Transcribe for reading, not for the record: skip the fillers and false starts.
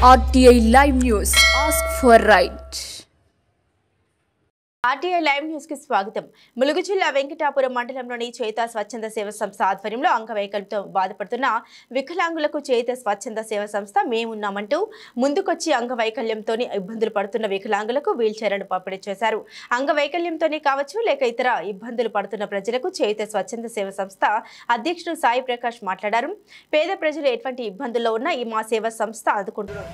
RTI Live News. Ask for right. RTI live news కి స్వాగతం. ములుగు జిల్లా వెంకటాపురం మండలంలోని చేత స్వచ్ఛంద సేవ సంస్థ ఆధ్వర్యంలో అంగవైకల్యంతో బాధపడుతున్న వికలాంగులకు చేత స్వచ్ఛంద సేవ సంస్థ మేమున్నామంటూ ముందుకొచ్చి అంగవైకల్యంతో ఇబ్బందులు పడుతున్న వికలాంగులకు వీల్ చైర్లను పంపిణీ చేశారు. అంగవైకల్యంతోనే కావచ్చు లేక ఇతర ఇబ్బందులు పడుతున్న ప్రజలకు చేత స్వచ్ఛంద సేవ సంస్థ అధ్యక్షుడు సాయి ప్రకాష్ మాట్లాడారు. పేద ప్రజలు ఎటువంటి ఇబ్బందుల్లో ఉన్నా ఈ మా సేవ సంస్థ ఆదుకుంటున్నారు.